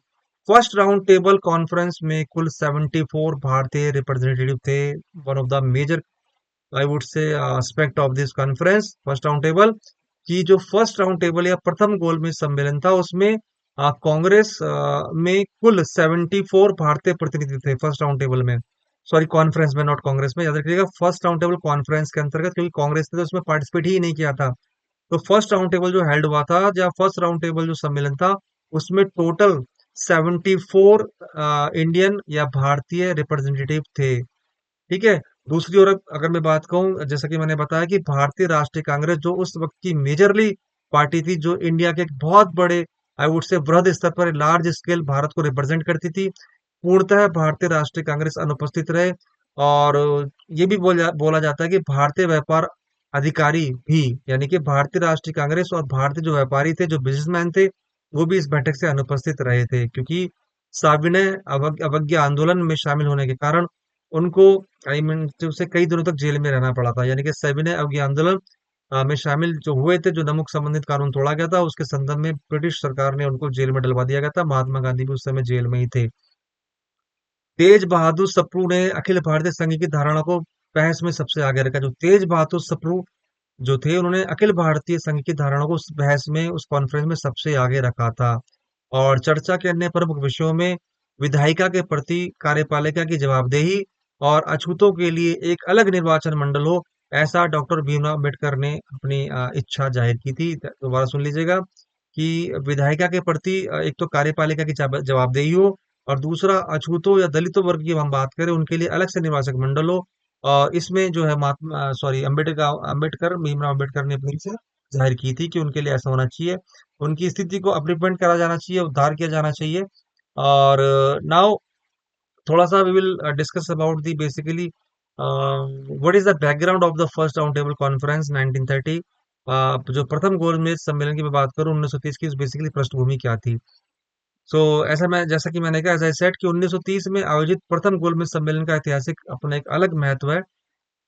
फर्स्ट राउंड टेबल कॉन्फ्रेंस में कुल 74 भारतीय रिप्रेजेंटेटिव थे। One of the major, I would say, aspect of this conference, first round table, की जो फर्स्ट राउंड टेबल या प्रथम गोलमेज सम्मेलन था, उसमें कांग्रेस में कुल 74 भारतीय प्रतिनिधि थे फर्स्ट राउंड टेबल में। सॉरी, कॉन्फ्रेंस में, नॉट कांग्रेस में, याद रखिएगा, फर्स्ट राउंड टेबल कॉन्फ्रेंस के अंतर्गत, क्योंकि कांग्रेस ने तो उसमें पार्टिसिपेट ही नहीं किया था। तो फर्स्ट राउंड टेबल जो हेल्ड हुआ था, या फर्स्ट राउंड टेबल जो सम्मेलन था, उसमें टोटल 74 इंडियन या भारतीय रिप्रेजेंटेटिव थे। ठीक है। दूसरी ओर अगर मैं बात कहूं, जैसा कि मैंने बताया कि भारतीय राष्ट्रीय कांग्रेस जो उस वक्त की मेजरली पार्टी थी, जो इंडिया के एक बहुत बड़े, आई वुड से, बृहद स्तर पर लार्ज स्केल भारत को रिप्रेजेंट करती थी, पूर्णतः भारतीय राष्ट्रीय कांग्रेस अनुपस्थित रहे। और ये भी बोला जाता है कि भारतीय व्यापार अधिकारी भी, यानी कि भारतीय राष्ट्रीय कांग्रेस और भारतीय जो व्यापारी थे, जो बिजनेसमैन थे, वो भी इस बैठक से अनुपस्थित रहे थे, क्योंकि साविनय अवज्ञा आंदोलन में शामिल होने के कारण उनको, आई मीन, उसे कई दिनों तक जेल में रहना पड़ा था। यानी कि सविनय अवज्ञा आंदोलन में शामिल जो हुए थे, जो नमक संबंधित कानून तोड़ा गया था, उसके संदर्भ में ब्रिटिश सरकार ने उनको जेल में डलवा दिया गया था। महात्मा गांधी भी उस समय जेल में ही थे। तेज बहादुर सप्रू ने अखिल भारतीय संघ की धारणा को बहस में सबसे आगे रखा। जो तेज बहादुर सप्रू जो थे, उन्होंने अखिल भारतीय संघ की धारणा को उस बहस में, उस कॉन्फ्रेंस में सबसे आगे रखा था। और चर्चा के अन्य प्रमुख विषयों में विधायिका के प्रति कार्यपालिका की जवाबदेही और अछूतों के लिए एक अलग निर्वाचन मंडल हो, ऐसा डॉक्टर भीमराव अम्बेडकर ने अपनी इच्छा जाहिर की थी। दोबारा सुन लीजिएगा कि विधायिका के प्रति एक तो कार्यपालिका की जवाबदेही हो, और दूसरा अछूतों या दलितों वर्ग की हम बात करें, उनके लिए अलग से निर्वाचक मंडल हो। और इसमें जो है महात्मा सॉरी अम्बेडकर भीमराव अम्बेडकर ने अपनी से जाहिर की थी कि उनके लिए ऐसा होना चाहिए। उनकी स्थिति को अपलिफ्टमेंट करा जाना चाहिए, उद्धार किया जाना चाहिए। और नाउ थोड़ा सा we will discuss about the basically what is the background of the first round table conference 1930। जो प्रथम गोलमेज सम्मेलन की मैं बात करूं 1930 की, बेसिकली पृष्ठभूमि क्या थी। सो ऐसा मैं जैसा कि मैंने कहा, एज आई सेड, कि 1930 में आयोजित प्रथम गोलमेज सम्मेलन का ऐतिहासिक अपना एक अलग महत्व है।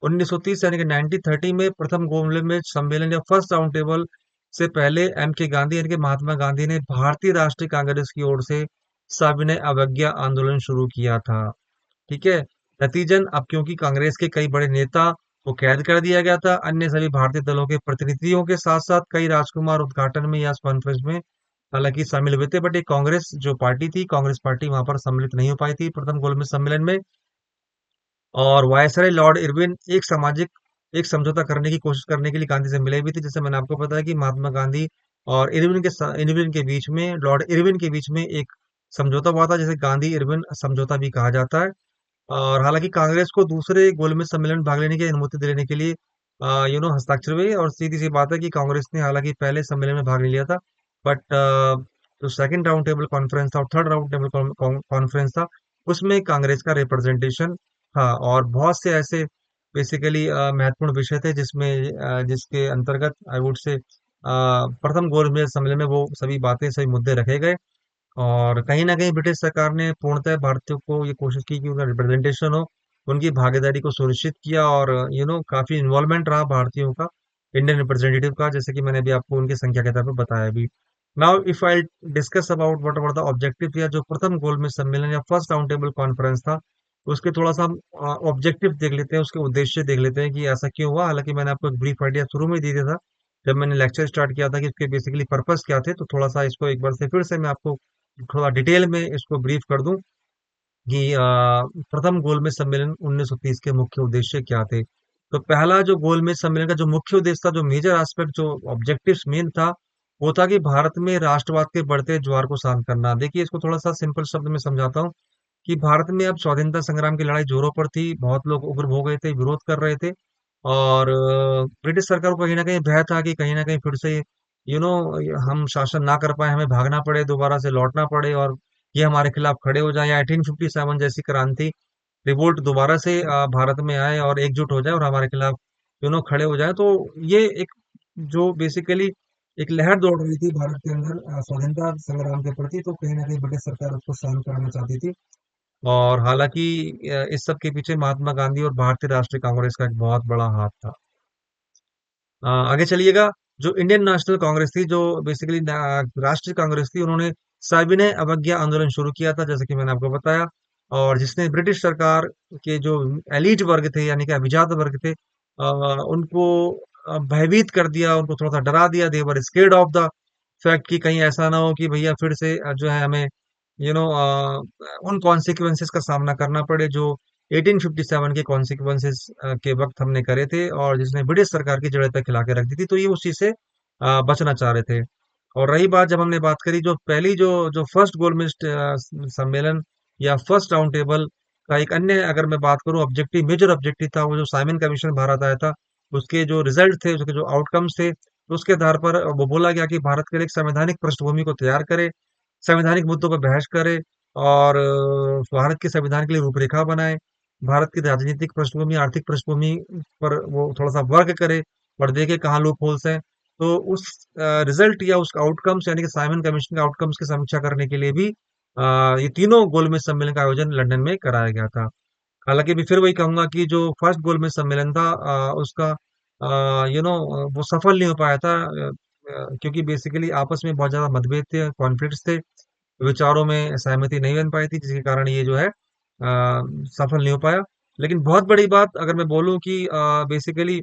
1930 यानी कि 1930 में प्रथम गोलमेज सम्मेलन या फर्स्ट राउंड टेबल से पहले एम के गांधी यानी कि महात्मा गांधी ने भारतीय राष्ट्रीय कांग्रेस की ओर से सविनय अवज्ञा आंदोलन शुरू किया था। ठीक है। नतीजन, अब क्योंकि कांग्रेस के कई बड़े नेता को कैद कर दिया गया था, अन्य सभी भारतीय दलों के प्रतिनिधियों के साथ साथ कई राजकुमार उद्घाटन में या कॉन्फ्रेंस में हालांकि शामिल हुए थे, बट एक कांग्रेस जो पार्टी थी, कांग्रेस पार्टी वहां पर सम्मिलित नहीं हो पाई थी प्रथम गोलमेज सम्मेलन में। और वायसराय लॉर्ड इरविन एक समझौता करने की कोशिश करने के लिए गांधी से मिले भी थे। जैसे मैंने आपको बताया कि महात्मा गांधी और इरविन के बीच में, लॉर्ड इरविन के बीच में एक समझौता हुआ था, जिसे गांधी इरविन समझौता भी कहा जाता है। और हालांकि कांग्रेस को दूसरे गोलमेज सम्मेलन में भाग लेने की अनुमति देने के लिए हस्ताक्षर हुए। और सीधी सी बात है कि कांग्रेस ने हालांकि पहले सम्मेलन में भाग नहीं लिया था, बट जो सेकंड राउंड टेबल कॉन्फ्रेंस था और थर्ड राउंड टेबल कॉन्फ्रेंस था, उसमें कांग्रेस का रिप्रेजेंटेशन था। और बहुत से ऐसे बेसिकली महत्वपूर्ण विषय थे जिसमें जिसके अंतर्गत आई वुड से प्रथम गोलमेज सम्मेलन में वो सभी बातें, सभी मुद्दे रखे गए। और कहीं न कहीं ब्रिटिश सरकार ने पूर्णतः भारतीयों को ये कोशिश की कि उनका रिप्रेजेंटेशन हो, उनकी भागीदारी को सुनिश्चित किया। और काफ़ी इन्वॉल्वमेंट रहा भारतीयों का, इंडियन रिप्रेजेंटेटिव का, जैसे कि मैंने अभी आपको उनकी संख्या के तौर पे बताया भी। Now if I discuss about what were the objective, या जो प्रथम गोलमेज सम्मेलन या फर्स्ट राउंड टेबल कॉन्फ्रेंस था, उसके थोड़ा सा हम ऑब्जेक्टिव देख लेते हैं, उसके उद्देश्य देख लेते हैं कि ऐसा क्यों हुआ। हालांकि मैंने आपको एक ब्रीफ आइडिया शुरू में ही दे दिया था जब मैंने लेक्चर स्टार्ट किया था कि इसके बेसिकली पर्पस क्या थे। तो थोड़ा सा इसको एक बार से फिर से मैं आपको थोड़ा डिटेल में इसको ब्रीफ कर दूं कि प्रथम गोलमेज सम्मेलन 1930 के मुख्य उद्देश्य क्या थे। तो पहला जो गोलमेज सम्मेलन का जो मुख्य उद्देश्य था, जो मेजर एस्पेक्ट, जो ऑब्जेक्टिव्स मेन था, वो था कि भारत में राष्ट्रवाद के बढ़ते ज्वार को शांत करना। देखिए, इसको थोड़ा सा सिंपल शब्द में समझाता हूँ कि भारत में अब स्वाधीनता संग्राम की लड़ाई जोरों पर थी। बहुत लोग उग्र हो गए थे, विरोध कर रहे थे। और ब्रिटिश सरकार को कहीं ना कहीं भय था कि कहीं ना कहीं फिर से यू नो हम शासन ना कर पाए, हमें भागना पड़े, दोबारा से लौटना पड़े, और ये हमारे खिलाफ खड़े हो जाए, या 1857 जैसी क्रांति, रिवोल्ट दोबारा से भारत में आए और एकजुट हो जाए और हमारे खिलाफ खड़े हो जाए। तो ये एक जो बेसिकली एक लहर दौड़ रही थी भारत के अंदर स्वाधीनता संग्राम के प्रति, तो कहीं ना कहीं ब्रिटिश सरकार उसको शांत कराना चाहती थी। और हालांकि इस सब के पीछे महात्मा गांधी और भारतीय राष्ट्रीय कांग्रेस का एक बहुत बड़ा हाथ था। आगे चलिएगा। जो इंडियन नेशनल कांग्रेस थी, जो बेसिकली राष्ट्रीय कांग्रेस थी, उन्होंने सविनय अवज्ञा आंदोलन शुरू किया था, जैसे कि मैंने आपको बताया। और जिसने ब्रिटिश सरकार के जो एलीट वर्ग थे, यानी कि अभिजात वर्ग थे, उनको भयभीत कर दिया, उनको थोड़ा सा डरा दिया। They were scared of the fact कि कहीं ऐसा ना हो कि भैया फिर से जो है हमें उन कॉन्सिक्वेंसेस का सामना करना पड़े जो 1857 के कॉन्सिक्वेंसेस के वक्त हमने करे थे, और जिसने ब्रिटिश सरकार की जड़ें तक हिला के रख दी थी। तो ये उस चीज से बचना चाह रहे थे। और रही बात, जब हमने बात करी जो पहली जो जो फर्स्ट गोलमेज सम्मेलन या फर्स्ट राउंड टेबल का एक अन्य, अगर मैं बात करूं, ऑब्जेक्टिव, मेजर ऑब्जेक्टिव था, वो जो साइमन कमीशन भारत आया था, उसके जो रिजल्ट थे, उसके जो आउटकम्स थे, उसके आधार पर वो बोला गया कि भारत के लिए एक संवैधानिक पृष्ठभूमि को तैयार करे, संवैधानिक मुद्दों पर बहस करे, और भारत के संविधान के लिए रूपरेखा बनाए। भारत की राजनीतिक पृष्ठभूमि, आर्थिक पृष्ठभूमि पर वो थोड़ा-सा वर्क करे और देखे कहाँ लूप होल्स हैं। तो उस रिज़ल्ट या उस आउटकम्स यानी कि साइमन कमीशन के आउटकम्स की समीक्षा करने के लिए भी ये तीनों गोलमेज सम्मेलन का आयोजन लंदन में कराया गया था। हालाँकि मैं फिर वही कहूँगा कि जो फर्स्ट गोलमेज सम्मेलन था उसका वो सफल नहीं हो पाया था क्योंकि बेसिकली आपस में बहुत ज़्यादा मतभेद थे, कॉन्फ्लिक्ट्स थे, विचारों में सहमति नहीं बन पाई थी जिसके कारण ये जो है सफल नहीं हो पाया। लेकिन बहुत बड़ी बात अगर मैं बोलूँ कि बेसिकली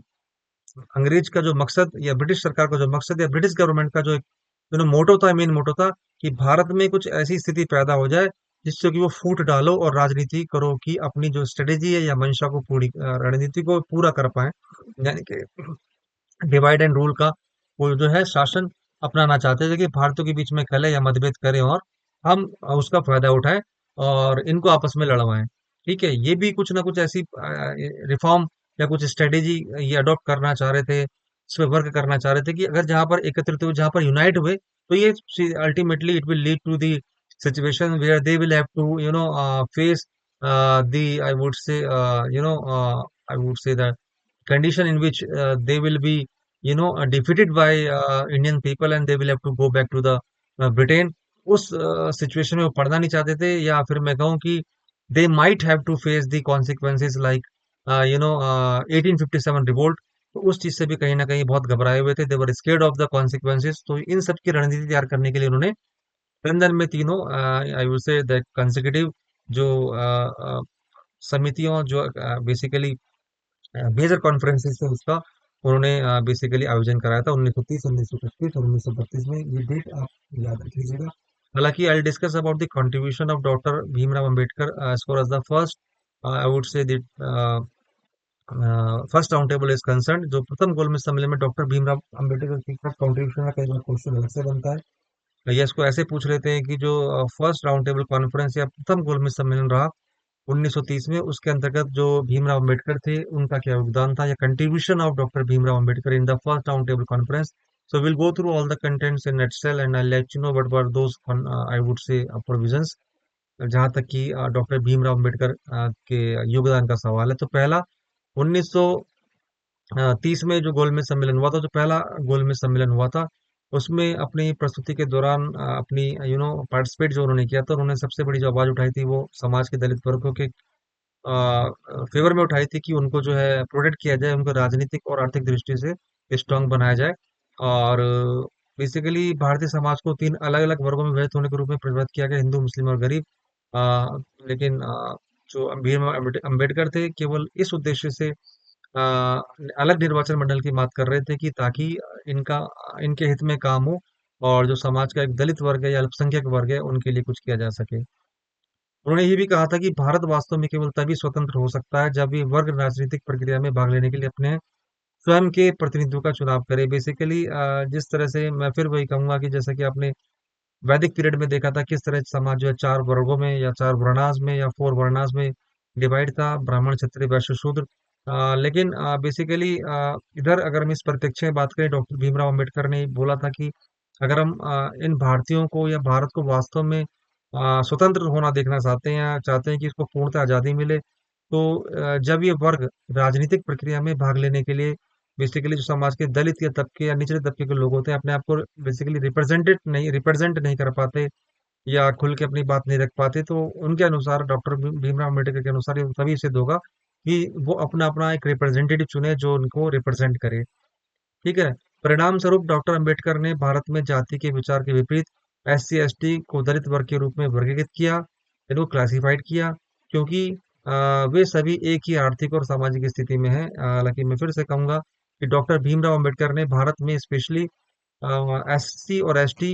अंग्रेज का जो मकसद या ब्रिटिश सरकार का जो मकसद या ब्रिटिश गवर्नमेंट का जो एक मोटो था, मेन मोटो था कि भारत में कुछ ऐसी स्थिति पैदा हो जाए जिससे कि वो फूट डालो और राजनीति करो कि अपनी जो स्ट्रेटेजी है या मंशा को पूरी रणनीति को पूरा कर पाए यानी कि डिवाइड एंड रूल का वो जो है शासन अपनाना चाहते थे कि भारतीयों के बीच में कलह या मतभेद करें और हम उसका फायदा उठाएं और इनको आपस में लड़वाएं। ठीक है, ये भी कुछ ना कुछ ऐसी रिफॉर्म या कुछ स्ट्रेटेजी ये अडॉप्ट करना चाह रहे थे, इस पे वर्क करना चाह रहे थे कि अगर जहां पर एकत्रित हुए, जहां पर यूनाइट हुए, तो ये ultimately it will lead to the situation where they will have to face the I would say I would say condition in which they will be defeated by Indian people and they will have to go back to the Britain। उस situation में वो पढ़ना नहीं चाहते थे या फिर मैं कहूँ कि they might have to face the consequences like 1857 revolt. तो उस चीज से भी कहीं ना कहीं बहुत घबराए हुए थे, they were scared of the consequences। तो इन सब की रणनीति तैयार करने के लिए उन्होंने लंदन में तीनों आई वुड से द कंसेक्यूटिव जो समितियों जो बेसिकली मेजर कॉन्फ्रेंसिस थे उसका उन्होंने बेसिकली आयोजन कराया था 1930, 1931 और 1932 में। ये डेट आप याद रख लीजिएगा। हालांकि I discuss about the contribution of doctor Bhimrao Ambedkar as far as the first I would say the first round table is concern. जो प्रथम गोलमेज सम्मेलन में डॉक्टर भीमराव अंबेडकर की कंट्रीब्यूशन का कई बार क्वेश्चन अलग से बनता है या इसको ऐसे पूछ लेते हैं कि जो फर्स्ट राउंड टेबल कॉन्फ्रेंस या प्रथम गोलमेज सम्मेलन रहा 1930 में, उसके अंतर्गत जो भीमराव अंबेडकर थे उनका क्या योगदान था या contribution of doctor Bhimrao Ambedkar in the first round table conference. So will go through all the contents in nutshell and I let you know what were those I would से प्रोविजंस। जहां तक कि डॉक्टर भीमराव अंबेडकर के योगदान का सवाल है, तो पहला 1930 में जो गोलमेज सम्मेलन हुआ था, जो पहला गोलमेज सम्मेलन हुआ था, उसमें अपनी प्रस्तुति के दौरान अपनी पार्टिसिपेट जो उन्होंने किया था, उन्होंने सबसे बड़ी जो आवाज उठाई थी वो समाज के दलित वर्गों के फेवर में उठाई थी कि उनको जो है प्रोटेक्ट किया जाए, उनको राजनीतिक और आर्थिक दृष्टि से स्ट्रांग बनाया जाए। और बेसिकली भारतीय समाज को तीन अलग अलग वर्गों में विभक्त होने के रूप में परिवर्तित किया गया, हिंदू, मुस्लिम और गरीब। लेकिन जो भीम अम्बेडकर थे केवल इस उद्देश्य से अलग निर्वाचन मंडल की बात कर रहे थे कि ताकि इनका इनके हित में काम हो और जो समाज का एक दलित वर्ग है या अल्पसंख्यक वर्ग है उनके लिए कुछ किया जा सके। उन्होंने ये भी कहा था कि भारत वास्तव में केवल तभी स्वतंत्र हो सकता है जब ये वर्ग राजनीतिक प्रक्रिया में भाग लेने के लिए अपने स्वयं के प्रतिनिधित्व का चुनाव करे। बेसिकली जिस तरह से मैं फिर वही कहूंगा कि जैसा कि आपने वैदिक पीरियड में देखा था किस तरह समाज जो है चार वर्गों में या चार वर्णास में या फोर वर्णास में डिवाइड था, ब्राह्मण, क्षत्रिय, वैश्य, शूद्र। लेकिन बेसिकली इधर अगर हम इस परिप्रेक्ष्य में बात करें, डॉक्टर भीमराव अंबेडकर ने बोला था कि अगर हम इन भारतीयों को या भारत को वास्तव में स्वतंत्र होना देखना चाहते हैं या चाहते हैं कि इसको पूर्णतः आज़ादी मिले, तो जब ये वर्ग राजनीतिक प्रक्रिया में भाग लेने के लिए बेसिकली जो समाज के दलित या तबके या निचले तबके के लोग होते हैं अपने आप को बेसिकली रिप्रेजेंट नहीं कर पाते या खुल के अपनी बात नहीं रख पाते, तो उनके अनुसार डॉक्टर भीमराव अम्बेडकर के अनुसार ये तभी सिद्ध होगा कि वो अपना अपना एक रिप्रेजेंटेटिव चुने जो उनको रिप्रेजेंट करे। ठीक है। परिणाम स्वरूप डॉक्टर अंबेडकर ने भारत में जाति के विचार के विपरीत SC ST को दलित वर्ग के रूप में वर्गीकृत किया, इनको क्लासिफाइड किया क्योंकि वे सभी एक ही आर्थिक और सामाजिक स्थिति में हैं। हालांकि मैं फिर से कहूंगा कि डॉक्टर भीमराव अंबेडकर ने भारत में स्पेशली SC और ST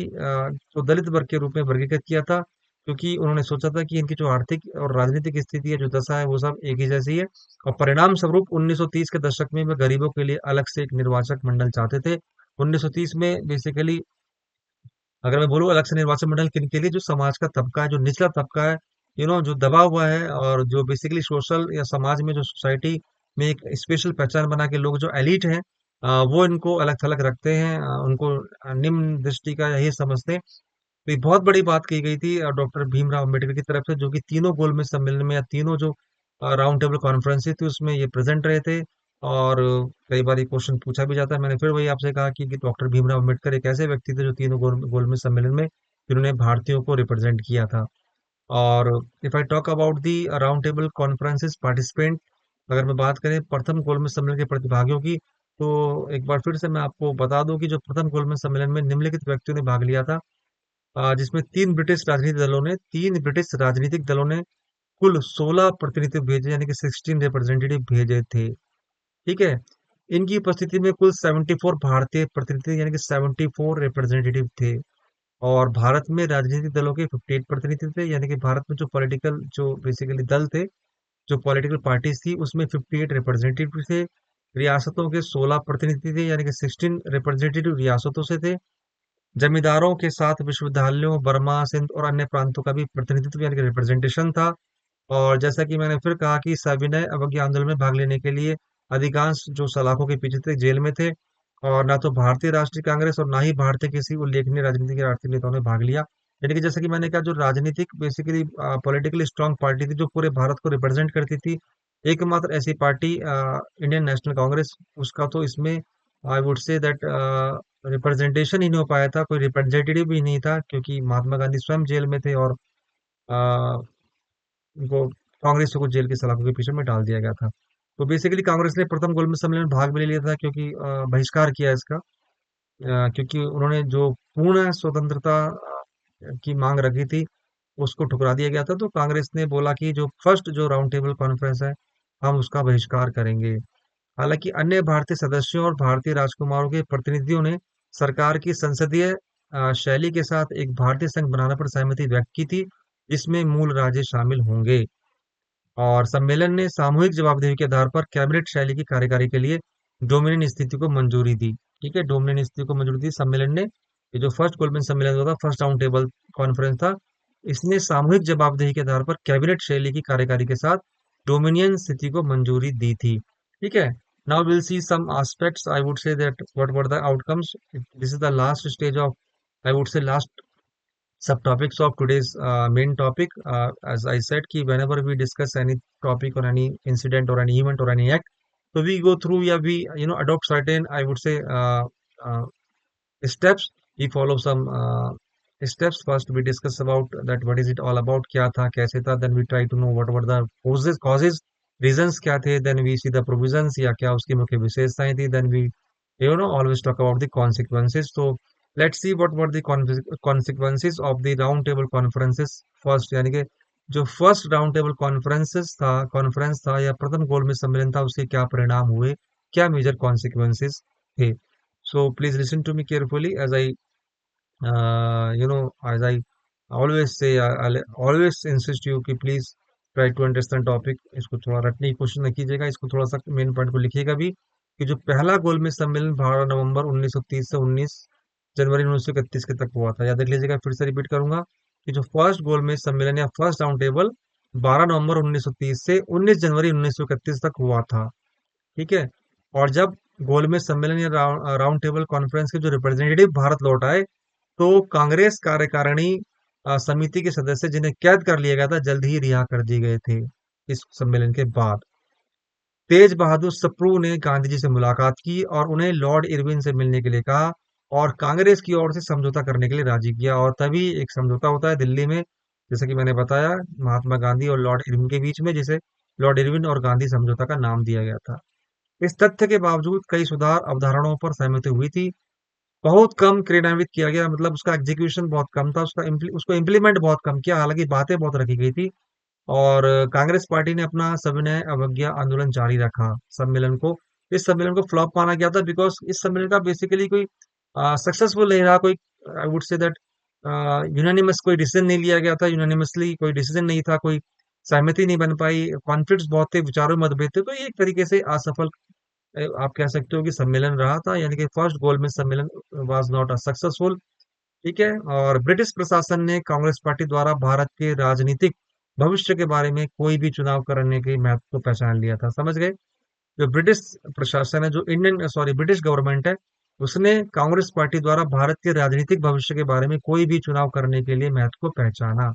को दलित वर्ग के रूप में वर्गीकृत किया था क्योंकि उन्होंने सोचा था कि इनकी जो आर्थिक और राजनीतिक स्थिति है, जो दशा है, वो सब एक ही जैसी है। और परिणाम स्वरूप 1930 के दशक में वे गरीबों के लिए अलग से एक निर्वाचक मंडल चाहते थे। 1930 में बेसिकली अगर मैं बोलूँ अलग से निर्वाचन मंडल किन के लिए, जो समाज का तबका है, जो निचला तबका है, जो दबा हुआ है और जो बेसिकली सोशल या समाज में जो सोसाइटी में एक स्पेशल पहचान बना के लोग जो एलिट हैं वो इनको अलग थलग रखते हैं, उनको निम्न दृष्टि का यही समझते हैं। तो ये बहुत बड़ी बात कही गई थी डॉक्टर भीमराव अम्बेडकर की तरफ से, जो कि तीनों गोलमेज सम्मेलन में या तीनों जो राउंड टेबल कॉन्फ्रेंस थी उसमें ये प्रेजेंट रहे थे। और कई बार ये क्वेश्चन पूछा भी जाता है। मैंने फिर वही आपसे कहा कि डॉक्टर भीमराव अम्बेडकर एक ऐसे व्यक्ति थे जो तीनों गोलमेज सम्मेलन में जिन्होंने भारतीयों को रिप्रेजेंट किया था। और if I talk about the round table conferences participant, अगर मैं बात करें प्रथम गोलमेज सम्मेलन के प्रतिभागियों की, तो एक बार फिर से मैं आपको बता दूं कि जो प्रथम गोलमेज सम्मेलन में निम्नलिखित व्यक्तियों ने भाग लिया था, जिसमें तीन ब्रिटिश राजनीतिक दलों ने कुल 16 प्रतिनिधि भेजे, यानी कि 16 रिप्रेजेंटेटिव भेजे थे। ठीक है। इनकी उपस्थिति में कुल 74 भारतीय प्रतिनिधि, यानी कि 74 रिप्रेजेंटेटिव थे। और भारत में राजनीतिक दलों के 58 प्रतिनिधि थे, यानी कि भारत में जो पॉलिटिकल जो बेसिकली दल थे, जो पॉलिटिकल पार्टीज थी, उसमें 58 रिप्रेजेंटेटिव थे। रियासतों के 16 प्रतिनिधि थे, यानी कि 16 रिप्रेजेंटेटिव रियासतों से थे। जमींदारों के साथ विश्वविद्यालयों, बर्मा, सिंध और अन्य प्रांतों का भी प्रतिनिधित्व, यानी कि रिप्रेजेंटेशन था। और जैसा कि मैंने फिर कहा कि सविनय अवज्ञा आंदोलन में भाग लेने के लिए अधिकांश जो सलाखों के पीछे थे जेल में थे। और ना तो भारतीय राष्ट्रीय कांग्रेस और ना ही भारतीय किसी उल्लेखनीय राजनीतिक या आर्थिक नेताओं ने भाग लिया। यानी कि जैसा कि मैंने कहा, जो राजनीतिक बेसिकली पॉलिटिकली स्ट्रांग पार्टी थी जो पूरे भारत को रिप्रेजेंट करती थी, एकमात्र ऐसी पार्टी इंडियन नेशनल कांग्रेस, उसका तो इसमें I would say that representation ही नहीं हो पाया था, कोई रिप्रेजेंटेटिव भी नहीं था, क्योंकि महात्मा गांधी स्वयं जेल में थे और उनको कांग्रेस को जेल की सलाखों के पीछे में डाल दिया गया था। तो बेसिकली कांग्रेस ने प्रथम गोलमेज सम्मेलन में भाग भी नहीं लिया था, क्योंकि बहिष्कार किया इसका, क्योंकि उन्होंने जो पूर्ण स्वतंत्रता की मांग रखी थी उसको ठुकरा दिया गया था। तो कांग्रेस ने बोला कि जो फर्स्ट जो राउंड टेबल कॉन्फ्रेंस है, हम उसका बहिष्कार करेंगे। हालांकि अन्य भारतीय सदस्यों और भारतीय राजकुमारों के प्रतिनिधियों ने सरकार की संसदीय शैली के साथ एक भारतीय संघ बनाने पर सहमति व्यक्त की थी, जिसमें मूल राज्य शामिल होंगे। और सम्मेलन ने सामूहिक जवाबदेही के आधार पर कैबिनेट शैली की कार्यकारी के लिए डोमिनियन स्थिति को मंजूरी दी। ठीक है, डोमिनियन स्थिति को मंजूरी दी सम्मेलन ने। ये जो फर्स्ट गोल्डमैन सम्मेलन हुआ था, फर्स्ट राउंड टेबल कॉन्फ्रेंस था, इसने सामूहिक जवाबदेही के आधार पर कैबिनेट शैली की कार्यकारी के साथ डोमिनियन स्थिति को मंजूरी दी थी। ठीक है। Now will see some aspects, I would say that what were the outcomes. This is the last stage of, I would say last subtopics of today's main topic. As I said, ki whenever we discuss any topic or any incident or any event or any act, so we go through, yeah, we adopt certain, I would say, uh, steps. We follow some steps. First, we discuss about that what is it all about, क्या था, कैसे था. Then we try to know what were the causes, reasons क्या थे. Then we see the provisions, या क्या उसकी मुख्य विशेषताएं थी. Then we always talk about the consequences. So let's see what were the consequences of the round table conferences first, यानी कि जो फर्स्ट राउंड टेबल कॉन्फ्रेंस था या प्रथम गोलमेज सम्मेलन था, उसके क्या परिणाम हुए, क्या मेजर कॉन्सिक्वेंसेस थे. So please listen to me carefully as I, as I always say, I'll always insist you कि please try to understand topic. इसको थोड़ा रटने की कोशिश न कीजिएगा, इसको थोड़ा सा मेन पॉइंट को लिखिएगा भी, कि जो पहला गोलमेज सम्मेलन 12 नवंबर 1930 से 19 जनवरी 1931 के तक हुआ था. याद रख लीजिएगा, फिर से रिपीट करूंगा कि जो फर्स्ट गोलमेज सम्मेलन या फर्स्ट राउंड टेबल 12 नवंबर 1930 से 19 जनवरी 1931 तक हुआ था. ठीक है। और जब गोलमेज सम्मेलन या राउंड टेबल कॉन्फ्रेंस के जो रिप्रेजेंटेटिव भारत लौट आए, तो कांग्रेस कार्यकारिणी समिति के सदस्य जिन्हें कैद कर लिया गया था, जल्द ही रिहा कर दिए गए थे. इस सम्मेलन के बाद तेज बहादुर सप्रू ने गांधी जी से मुलाकात की और उन्हें लॉर्ड इरविन से मिलने के लिए कहा, और कांग्रेस की ओर से समझौता करने के लिए राजी किया. और तभी एक समझौता होता है दिल्ली में, जैसे कि मैंने बताया, महात्मा गांधी और लॉर्ड इरविन के बीच में, जिसे लॉर्ड इरविन और गांधी समझौता का नाम दिया गया था. इस तथ्य के बावजूद कई सुधार अवधारणाओं पर सहमति हुई थी. बहुत कम क्रियान्वित किया गया, मतलब उसका एग्जीक्यूशन बहुत कम था, उसको इम्प्लीमेंट बहुत कम किया, हालांकि बातें बहुत रखी गई थी. और कांग्रेस पार्टी ने अपना सविनय अवज्ञा आंदोलन जारी रखा. सम्मेलन को इस सम्मेलन को फ्लॉप माना गया था, बिकॉज इस सम्मेलन का बेसिकली कोई सक्सेसफुल नहीं रहा. कोई, आई वुड से दैट, यूनानिमस कोई डिसीजन नहीं लिया गया था, यूनानिमसली कोई डिसीजन नहीं था, कोई सहमति नहीं बन पाई, कॉन्फ्लिक्ट्स बहुत थे, विचारों में मतभेद थे. तो ये एक तरीके से असफल, आप कह सकते हो कि सम्मेलन रहा था, यानी कि फर्स्ट गोलमेज सम्मेलन वाज नॉट अ सक्सेसफुल. ठीक है। और ब्रिटिश प्रशासन ने कांग्रेस पार्टी द्वारा भारत के राजनीतिक भविष्य के बारे में कोई भी चुनाव करने के महत्व को पहचान लिया था. समझ गए? जो ब्रिटिश प्रशासन है, जो इंडियन सॉरी ब्रिटिश गवर्नमेंट है, उसने कांग्रेस पार्टी द्वारा भारत के राजनीतिक भविष्य के बारे में कोई भी चुनाव करने के लिए महत्व को पहचाना.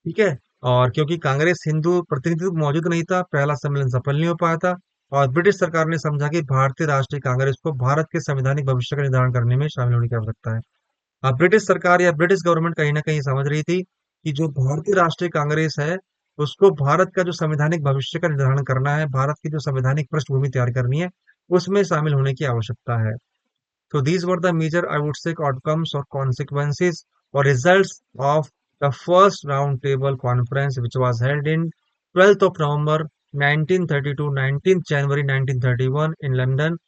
ठीक है। और क्योंकि कांग्रेस हिंदू प्रतिनिधित्व मौजूद नहीं था, पहला सम्मेलन सफल नहीं हो पाया था। और ब्रिटिश सरकार ने समझा कि भारतीय राष्ट्रीय कांग्रेस को भारत के संवैधानिक भविष्य का निर्धारण करने में शामिल होने की आवश्यकता है। अब ब्रिटिश सरकार या ब्रिटिश गवर्नमेंट कहीं ना कहीं समझ रही थी कि जो भारतीय राष्ट्रीय कांग्रेस है, उसको भारत का जो संवैधानिक भविष्य का निर्धारण करना है, भारत की जो संवैधानिक पृष्ठभूमि तैयार करनी है, उसमें शामिल होने की आवश्यकता है। So these were the major, I would say, outcomes or consequences or results of the first roundtable conference, which was held in 12th of November 1932, 19th January 1931 in London।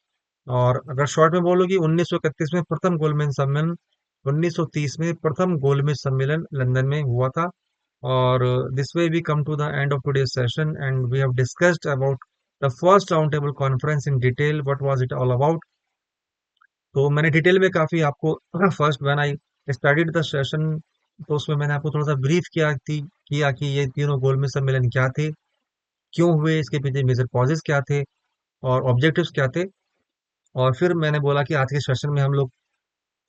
और अगर शॉर्ट में बोलो कि 1931 में प्रथम गोलमेज सम्मेलन, 1930 में प्रथम गोलमेज सम्मेलन लंदन में हुआ था। और this way we come to the end of today's session and we have discussed about the first round table conference in detail, what was it all about. तो मैंने डिटेल में काफी आपको first when I started the session, तो उसमें मैंने आपको थोड़ा सा ब्रीफ किया कि ये तीनों गोलमेज सम्मेलन क्या थे, क्यों हुए, इसके पीछे मेजर कॉजेज क्या थे और ऑब्जेक्टिव्स क्या थे। और फिर मैंने बोला कि आज के सेशन में हम लोग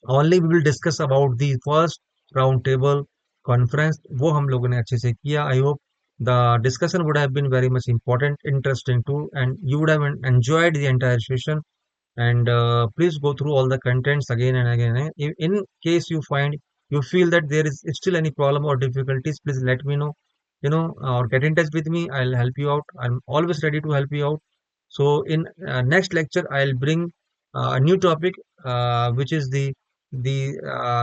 only we will discuss about the first round table conference, वो हम लोगों ने अच्छे से किया। I hope the discussion would have been very much important, interesting too, and you would have enjoyed the entire session. And please go through all the contents again and again. In case you find, you feel that there is still any problem or difficulties, please let me know, or get in touch with me. I'll help you out. I'm always ready to help you out. So in next lecture I'll bring a new topic, which is the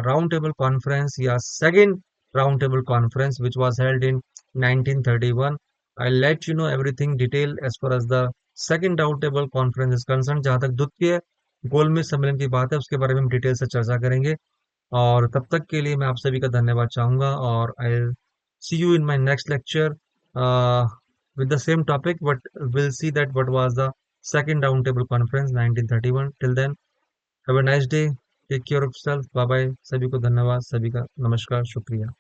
roundtable conference, yeah, second roundtable conference, which was held in 1931। I'll let you know everything detail as far as the second round table conference is concern. जहां तक द्वितीय गोलमेज सम्मेलन की बात है, उसके बारे में हम डिटेल से चर्चा करेंगे। और तब तक के लिए मैं आप सभी का धन्यवाद चाहूंगा, और I see you in my next lecture with the same topic, but we'll see that what was the second roundtable conference 1931। Till then, have a nice day, take care of yourself, bye bye, सभी को धन्यवाद, सभी का नमस्कार, शुक्रिया।